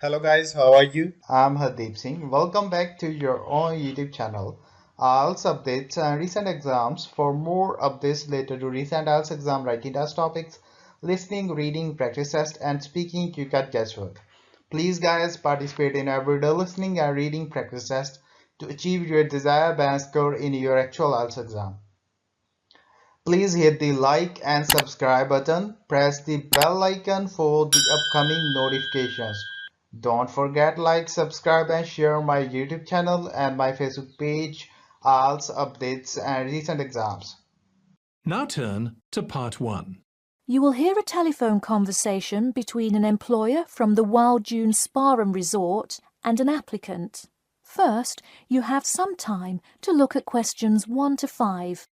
Hello guys, how are you? I'm Hardeep Singh. Welcome back to your own YouTube channel. IELTS updates and recent exams. For more updates related to recent IELTS exam writing test topics, listening, reading, practice test, and speaking, you got guesswork. Please, guys, participate in everyday listening and reading practice test to achieve your desired band score in your actual IELTS exam. Please hit the like and subscribe button. Press the bell icon for the upcoming notifications. Don't forget like, subscribe and share my YouTube channel and my Facebook page, IELTS updates and recent exams. Now turn to part 1. You will hear a telephone conversation between an employer from the Wild Dune Spa and Resort and an applicant. First, you have some time to look at questions 1 to 5.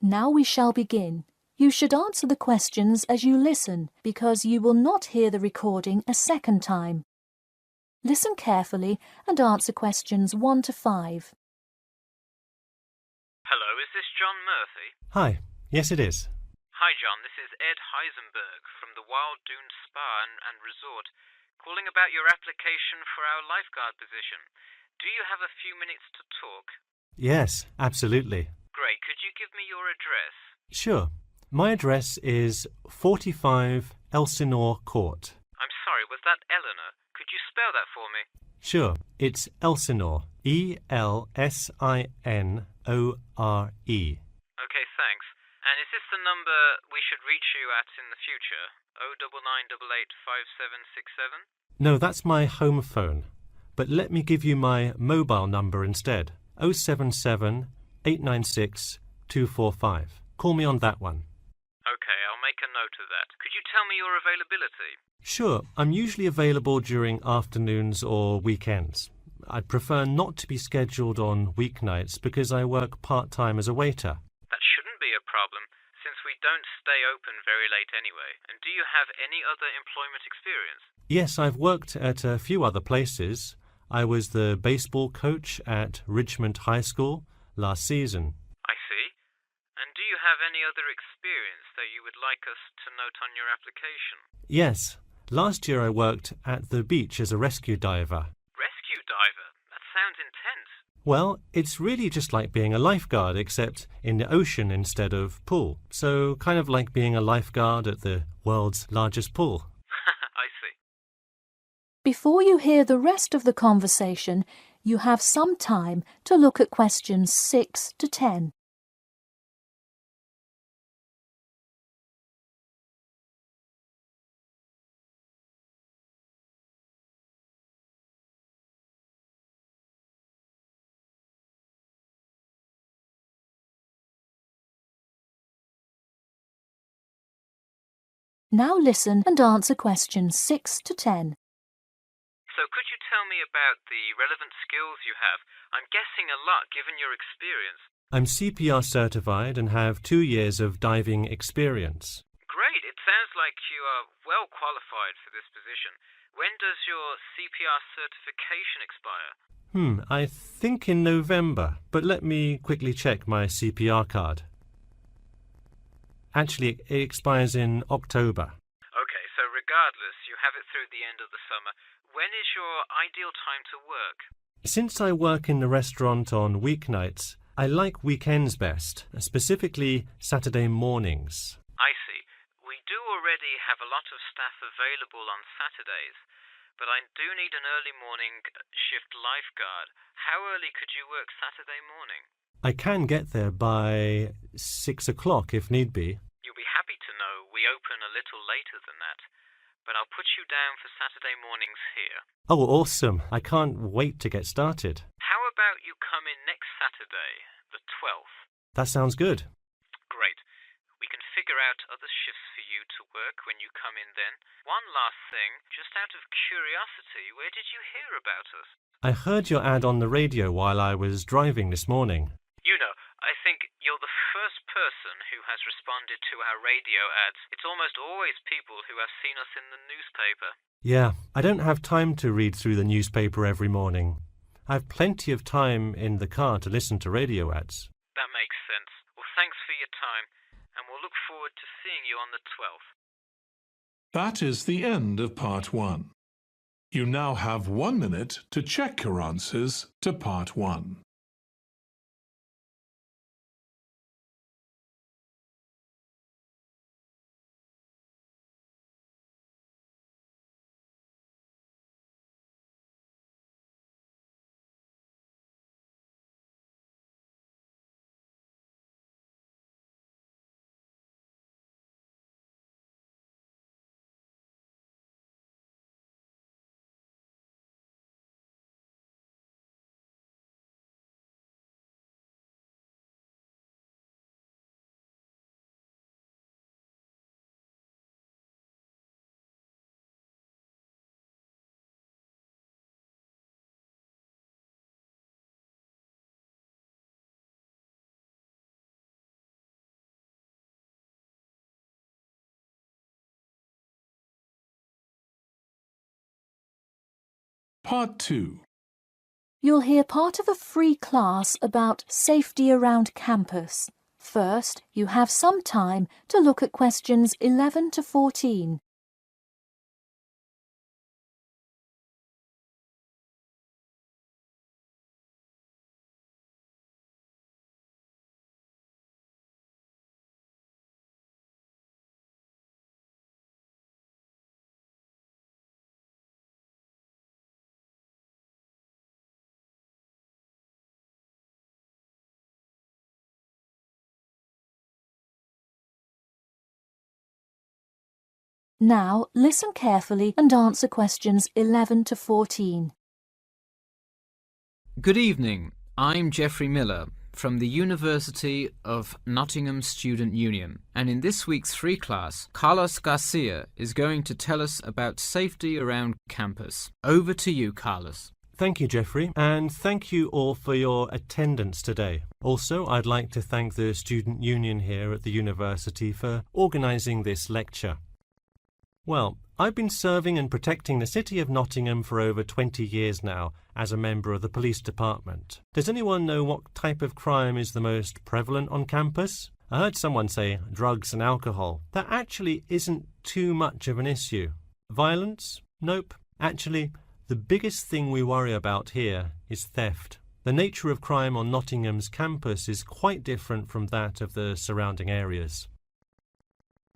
Now we shall begin. You should answer the questions as you listen, because you will not hear the recording a second time. Listen carefully and answer questions 1 to 5. Hello, is this John Murphy? Hi, yes it is. Hi John, this is Ed Heisenberg from the Wild Dune Spa and Resort, calling about your application for our lifeguard position. Do you have a few minutes to talk? Yes, absolutely. Great, could you give me your address? Sure. My address is 45 Elsinore Court. I'm sorry, was that Eleanor? Could you spell that for me? Sure, it's Elsinore. Elsinore. Okay, thanks. And is this the number we should reach you at in the future? 099885767? No, that's my home phone. But let me give you my mobile number instead. 077 896 245. Call me on that one. Okay, I'll make a note of that. Could you tell me your availability? Sure, I'm usually available during afternoons or weekends. I'd prefer not to be scheduled on weeknights because I work part-time as a waiter. That shouldn't be a problem, since we don't stay open very late anyway. And do you have any other employment experience? Yes, I've worked at a few other places. I was the baseball coach at Richmond High School last season. I see. And do you have any other experience that you would like us to note on your application? Yes, last year I worked at the beach as a rescue diver. Rescue diver? That sounds intense. Well, it's really just like being a lifeguard, except in the ocean instead of pool. So kind of like being a lifeguard at the world's largest pool. I see. Before you hear the rest of the conversation, you have some time to look at questions 6 to 10. Now listen and answer questions 6 to 10. So could you tell me about the relevant skills you have? I'm guessing a lot given your experience. I'm CPR certified and have 2 years of diving experience. Great, it sounds like you are well qualified for this position. When does your CPR certification expire? I think in November, but let me quickly check my CPR card. Actually, it expires in October. Okay, so regardless, you have it through the end of the summer. When is your ideal time to work? Since I work in the restaurant on weeknights, I like weekends best, specifically Saturday mornings. I see. We do already have a lot of staff available on Saturdays, but I do need an early morning shift lifeguard. How early could you work Saturday morning? I can get there by 6 o'clock if need be. You'll be happy to know we open a little later than that, but I'll put you down for Saturday mornings here. Oh, awesome. I can't wait to get started. How about you come in next Saturday, the 12th? That sounds good. Great. We can figure out other shifts for you to work when you come in then. One last thing, just out of curiosity, where did you hear about us? I heard your ad on the radio while I was driving this morning. You know, I think you're the first person who has responded to our radio ads. It's almost always people who have seen us in the newspaper. Yeah, I don't have time to read through the newspaper every morning. I have plenty of time in the car to listen to radio ads. That makes sense. Well, thanks for your time, and we'll look forward to seeing you on the 12th. That is the end of Part 1. You now have 1 minute to check your answers to Part 1. Part 2. You'll hear part of a free class about safety around campus. First, you have some time to look at questions 11 to 14. Now, listen carefully and answer questions 11 to 14. Good evening. I'm Geoffrey Miller from the University of Nottingham Student Union, and in this week's free class, Carlos Garcia is going to tell us about safety around campus. Over to you, Carlos. Thank you, Geoffrey, and thank you all for your attendance today. Also, I'd like to thank the Student Union here at the university for organising this lecture. Well, I've been serving and protecting the city of Nottingham for over 20 years now as a member of the police department. Does anyone know what type of crime is the most prevalent on campus? I heard someone say drugs and alcohol. That actually isn't too much of an issue. Violence? Nope. Actually, the biggest thing we worry about here is theft. The nature of crime on Nottingham's campus is quite different from that of the surrounding areas.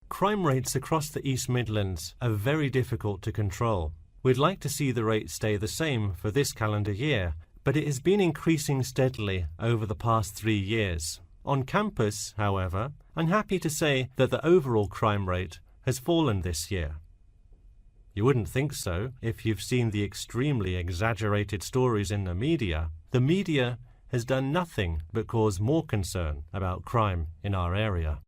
Crime rates across the East Midlands are very difficult to control. We'd like to see the rate stay the same for this calendar year, but it has been increasing steadily over the past 3 years. On campus, however, I'm happy to say that the overall crime rate has fallen this year. You wouldn't think so if you've seen the extremely exaggerated stories in the media. The media has done nothing but cause more concern about crime in our area.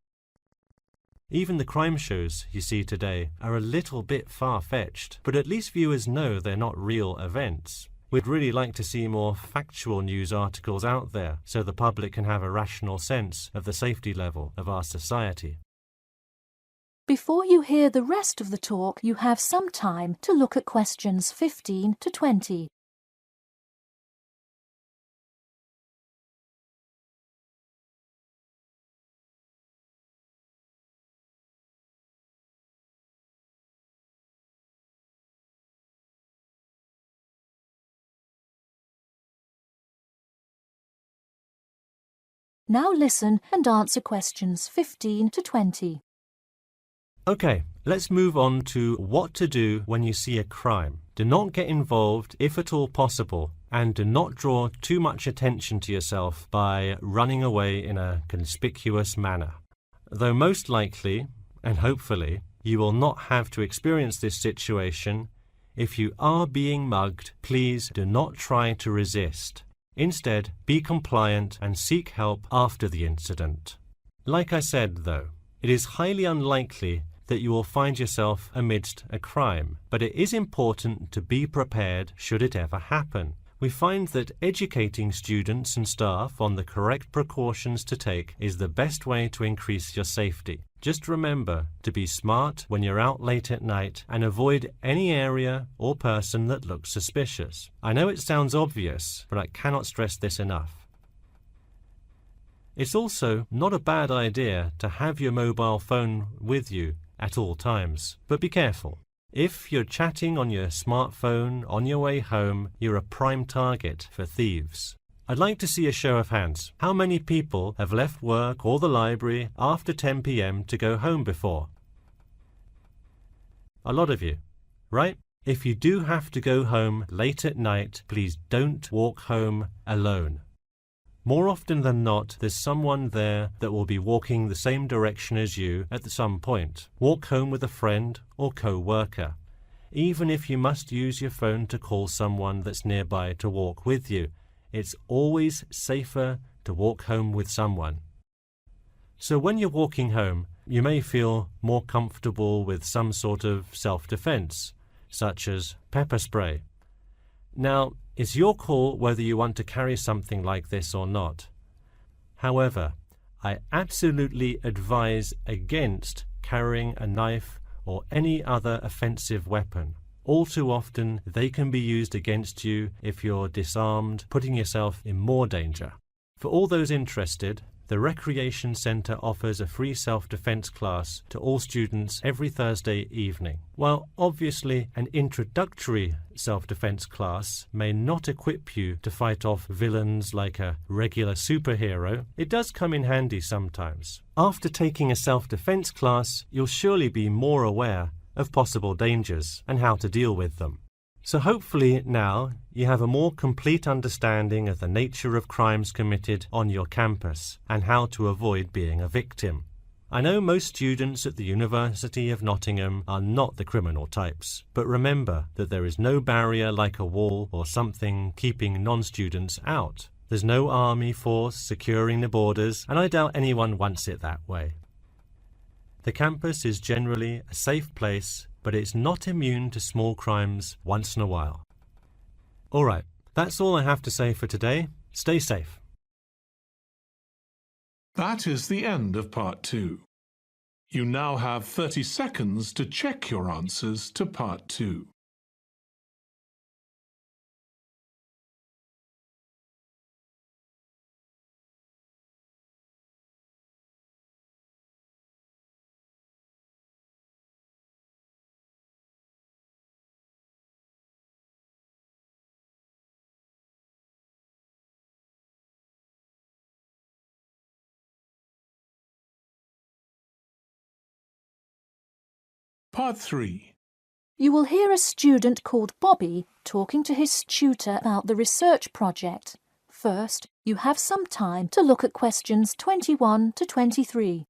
Even the crime shows you see today are a little bit far-fetched, but at least viewers know they're not real events. We'd really like to see more factual news articles out there so the public can have a rational sense of the safety level of our society. Before you hear the rest of the talk, you have some time to look at questions 15 to 20. Now listen and answer questions 15 to 20. Okay, let's move on to what to do when you see a crime. Do not get involved if at all possible, and do not draw too much attention to yourself by running away in a conspicuous manner. Though most likely, and hopefully, you will not have to experience this situation, if you are being mugged, please do not try to resist. Instead, be compliant and seek help after the incident. Like I said, though, it is highly unlikely that you will find yourself amidst a crime, but it is important to be prepared should it ever happen. We find that educating students and staff on the correct precautions to take is the best way to increase your safety. Just remember to be smart when you're out late at night and avoid any area or person that looks suspicious. I know it sounds obvious, but I cannot stress this enough. It's also not a bad idea to have your mobile phone with you at all times, but be careful. If you're chatting on your smartphone on your way home, you're a prime target for thieves. I'd like to see a show of hands. How many people have left work or the library after 10 p.m. to go home before? A lot of you, right? If you do have to go home late at night, please don't walk home alone. More often than not, there's someone there that will be walking the same direction as you at some point. Walk home with a friend or co-worker. Even if you must use your phone to call someone that's nearby to walk with you, it's always safer to walk home with someone. So when you're walking home, you may feel more comfortable with some sort of self-defense, such as pepper spray. Now, it's your call whether you want to carry something like this or not. However, I absolutely advise against carrying a knife or any other offensive weapon. All too often, they can be used against you if you're disarmed, putting yourself in more danger. For all those interested, the Recreation Centre offers a free self-defense class to all students every Thursday evening. While obviously an introductory self-defense class may not equip you to fight off villains like a regular superhero, it does come in handy sometimes. After taking a self-defense class, you'll surely be more aware of possible dangers and how to deal with them. So hopefully now you have a more complete understanding of the nature of crimes committed on your campus and how to avoid being a victim. I know most students at the University of Nottingham are not the criminal types, but remember that there is no barrier like a wall or something keeping non-students out. There's no army force securing the borders, and I doubt anyone wants it that way. The campus is generally a safe place, but it's not immune to small crimes once in a while. All right, that's all I have to say for today. Stay safe. That is the end of part 2. You now have 30 seconds to check your answers to part 2. Part 3. You will hear a student called Bobby talking to his tutor about the research project. First, you have some time to look at questions 21 to 23.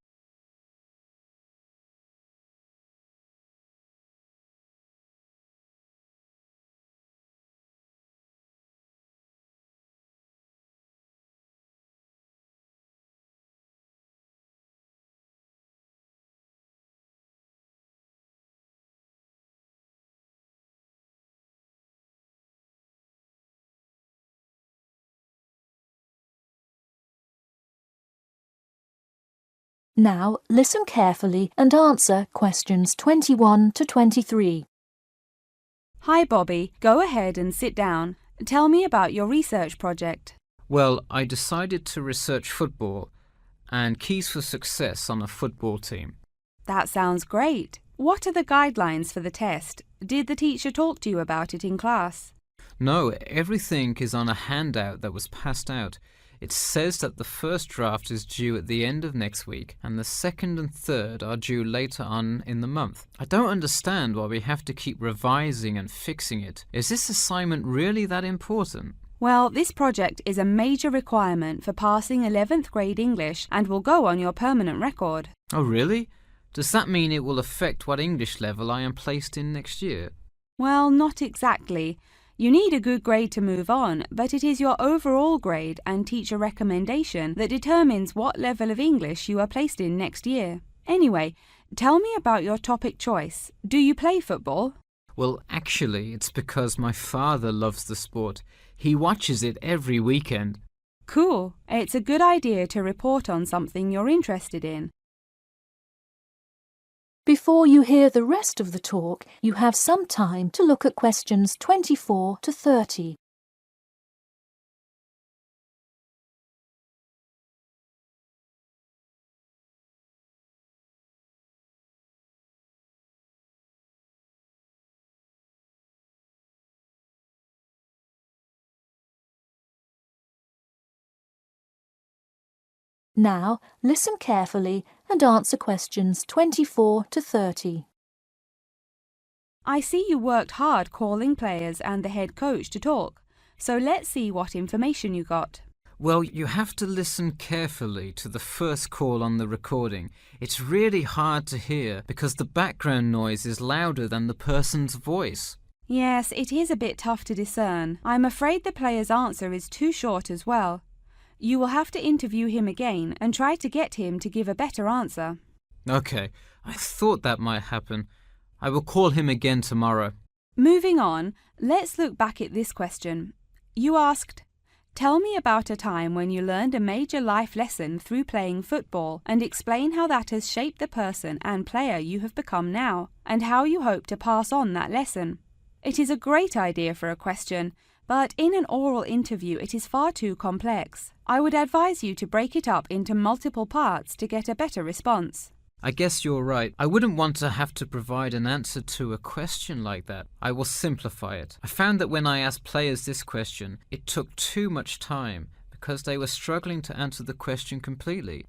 Now, listen carefully and answer questions 21 to 23. Hi, Bobby. Go ahead and sit down. Tell me about your research project. Well, I decided to research football and keys for success on a football team. That sounds great. What are the guidelines for the test? Did the teacher talk to you about it in class? No, everything is on a handout that was passed out. It says that the first draft is due at the end of next week and the second and third are due later on in the month. I don't understand why we have to keep revising and fixing it. Is this assignment really that important? Well, this project is a major requirement for passing 11th grade English and will go on your permanent record. Oh, really? Does that mean it will affect what English level I am placed in next year? Well, not exactly. You need a good grade to move on, but it is your overall grade and teacher recommendation that determines what level of English you are placed in next year. Anyway, tell me about your topic choice. Do you play football? Well, actually, it's because my father loves the sport. He watches it every weekend. Cool. It's a good idea to report on something you're interested in. Before you hear the rest of the talk, you have some time to look at questions 24 to 30. Now, listen carefully and answer questions 24 to 30. I see you worked hard calling players and the head coach to talk, so let's see what information you got. Well, you have to listen carefully to the first call on the recording. It's really hard to hear because the background noise is louder than the person's voice. Yes, it is a bit tough to discern. I'm afraid the player's answer is too short as well. You will have to interview him again and try to get him to give a better answer. Okay, I thought that might happen. I will call him again tomorrow. Moving on, let's look back at this question. You asked, tell me about a time when you learned a major life lesson through playing football and explain how that has shaped the person and player you have become now and how you hope to pass on that lesson. It is a great idea for a question, but in an oral interview it is far too complex. I would advise you to break it up into multiple parts to get a better response. I guess you're right. I wouldn't want to have to provide an answer to a question like that. I will simplify it. I found that when I asked players this question, it took too much time because they were struggling to answer the question completely.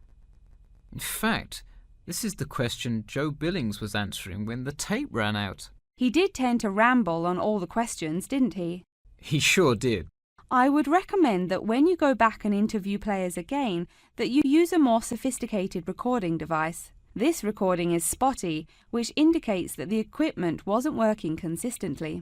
In fact, this is the question Joe Billings was answering when the tape ran out. He did tend to ramble on all the questions, didn't he? He sure did. I would recommend that when you go back and interview players again, that you use a more sophisticated recording device. This recording is spotty, which indicates that the equipment wasn't working consistently.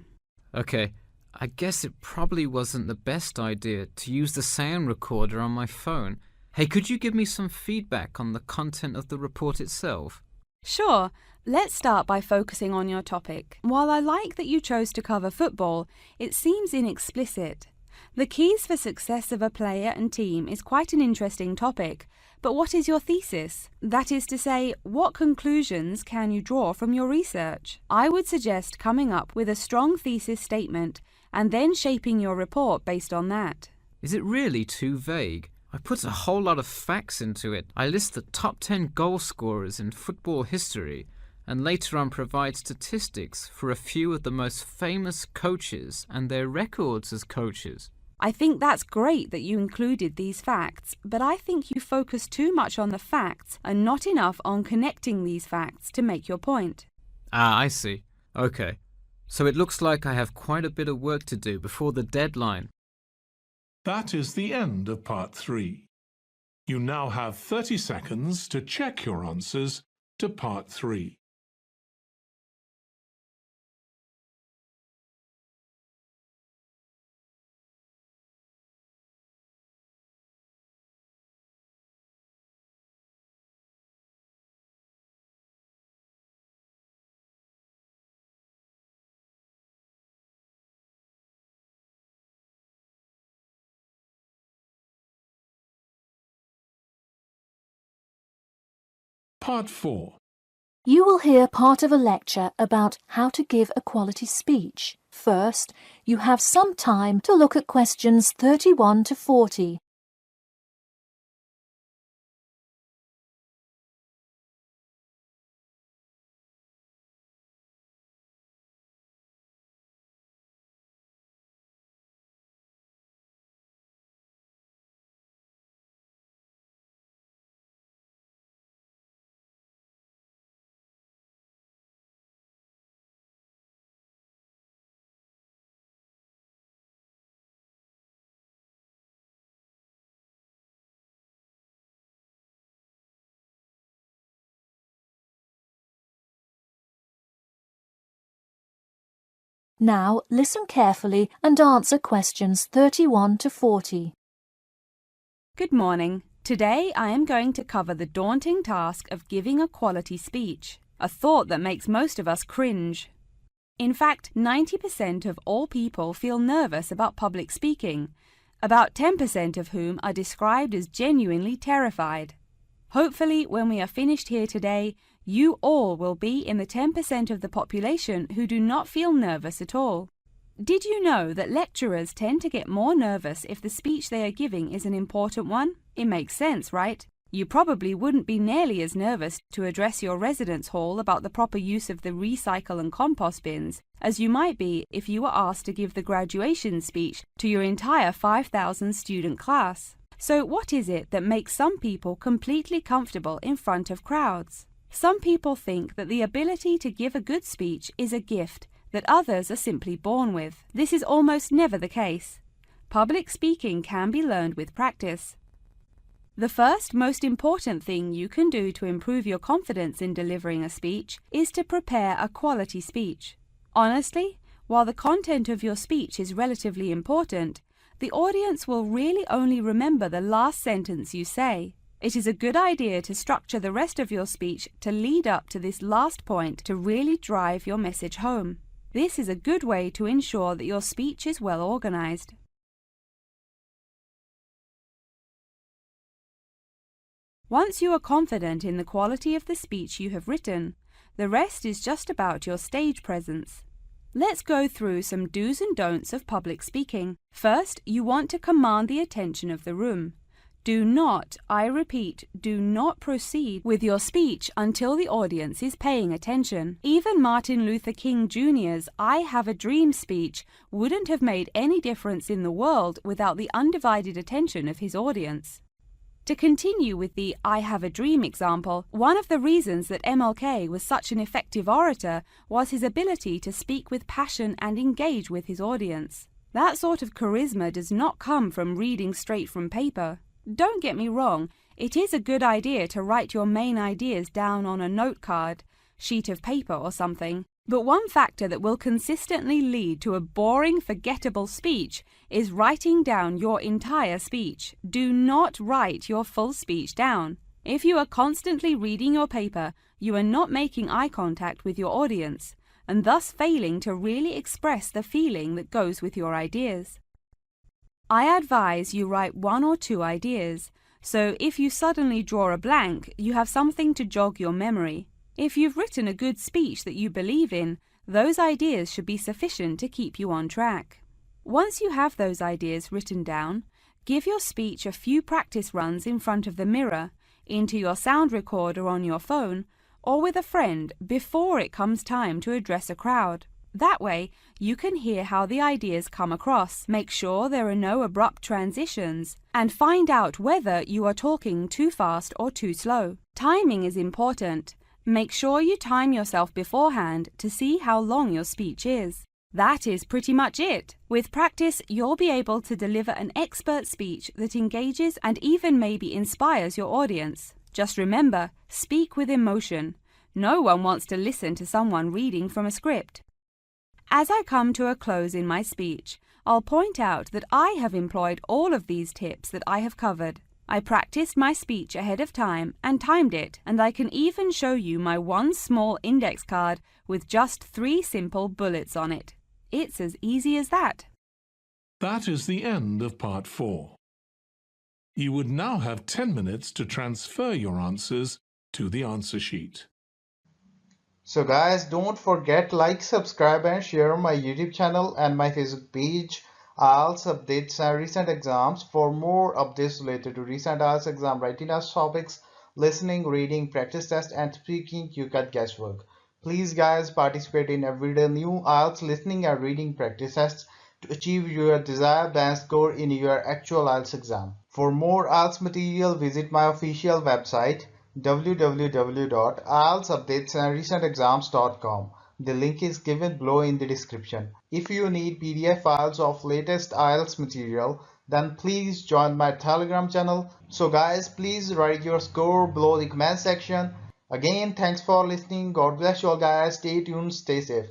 Okay, I guess it probably wasn't the best idea to use the sound recorder on my phone. Hey, could you give me some feedback on the content of the report itself? Sure. Let's start by focusing on your topic. While I like that you chose to cover football, it seems inexplicit. The keys for success of a player and team is quite an interesting topic, but what is your thesis? That is to say, what conclusions can you draw from your research? I would suggest coming up with a strong thesis statement and then shaping your report based on that. Is it really too vague? I put a whole lot of facts into it. I list the top 10 goal scorers in football history and later on provide statistics for a few of the most famous coaches and their records as coaches. I think that's great that you included these facts, but I think you focus too much on the facts and not enough on connecting these facts to make your point. Ah, I see. Okay. So it looks like I have quite a bit of work to do before the deadline. That is the end of part 3. You now have 30 seconds to check your answers to part 3. Part 4. You will hear part of a lecture about how to give a quality speech. First, you have some time to look at questions 31 to 40. Now listen carefully and answer questions 31 to 40. Good morning. Today I am going to cover the daunting task of giving a quality speech, a thought that makes most of us cringe. In fact, 90% of all people feel nervous about public speaking, about 10% of whom are described as genuinely terrified. Hopefully, when we are finished here today, you all will be in the 10% of the population who do not feel nervous at all. Did you know that lecturers tend to get more nervous if the speech they are giving is an important one? It makes sense, right? You probably wouldn't be nearly as nervous to address your residence hall about the proper use of the recycle and compost bins as you might be if you were asked to give the graduation speech to your entire 5,000 student class. So what is it that makes some people completely comfortable in front of crowds? Some people think that the ability to give a good speech is a gift that others are simply born with. This is almost never the case. Public speaking can be learned with practice. The first most important thing you can do to improve your confidence in delivering a speech is to prepare a quality speech. Honestly, while the content of your speech is relatively important, the audience will really only remember the last sentence you say. It is a good idea to structure the rest of your speech to lead up to this last point to really drive your message home. This is a good way to ensure that your speech is well organized. Once you are confident in the quality of the speech you have written, the rest is just about your stage presence. Let's go through some do's and don'ts of public speaking. First, you want to command the attention of the room. Do not, I repeat, do not proceed with your speech until the audience is paying attention. Even Martin Luther King Jr.'s I Have a Dream speech wouldn't have made any difference in the world without the undivided attention of his audience. To continue with the I Have a Dream example, one of the reasons that MLK was such an effective orator was his ability to speak with passion and engage with his audience. That sort of charisma does not come from reading straight from paper. Don't get me wrong, it is a good idea to write your main ideas down on a note card, sheet of paper or something. But one factor that will consistently lead to a boring, forgettable speech is writing down your entire speech. Do not write your full speech down. If you are constantly reading your paper, you are not making eye contact with your audience, and thus failing to really express the feeling that goes with your ideas. I advise you write 1 or 2 ideas, so if you suddenly draw a blank, you have something to jog your memory. If you've written a good speech that you believe in, those ideas should be sufficient to keep you on track. Once you have those ideas written down, give your speech a few practice runs in front of the mirror, into your sound recorder on your phone, or with a friend before it comes time to address a crowd. That way, you can hear how the ideas come across, make sure there are no abrupt transitions, and find out whether you are talking too fast or too slow. Timing is important. Make sure you time yourself beforehand to see how long your speech is. That is pretty much it. With practice, you'll be able to deliver an expert speech that engages and even maybe inspires your audience. Just remember, speak with emotion. No one wants to listen to someone reading from a script. As I come to a close in my speech, I'll point out that I have employed all of these tips that I have covered. I practiced my speech ahead of time and timed it, and I can even show you my one small index card with just 3 simple bullets on it. It's as easy as that. That is the end of part 4. You would now have 10 minutes to transfer your answers to the answer sheet. So guys, don't forget like, subscribe and share my YouTube channel and my Facebook page. IELTS updates and recent exams. For more updates related to recent IELTS exam writing test topics, listening, reading, practice test and speaking, you got guesswork. Please guys, participate in everyday new IELTS listening and reading practice tests to achieve your desired band score in your actual IELTS exam. For more IELTS material, visit my official website www.ieltsupdatesandrecentexams.com. The link is given below in the description. If you need PDF files of latest IELTS material, then please join my Telegram channel. So guys, please write your score below the comment section. Again, thanks for listening. God bless you all guys. Stay tuned, stay safe.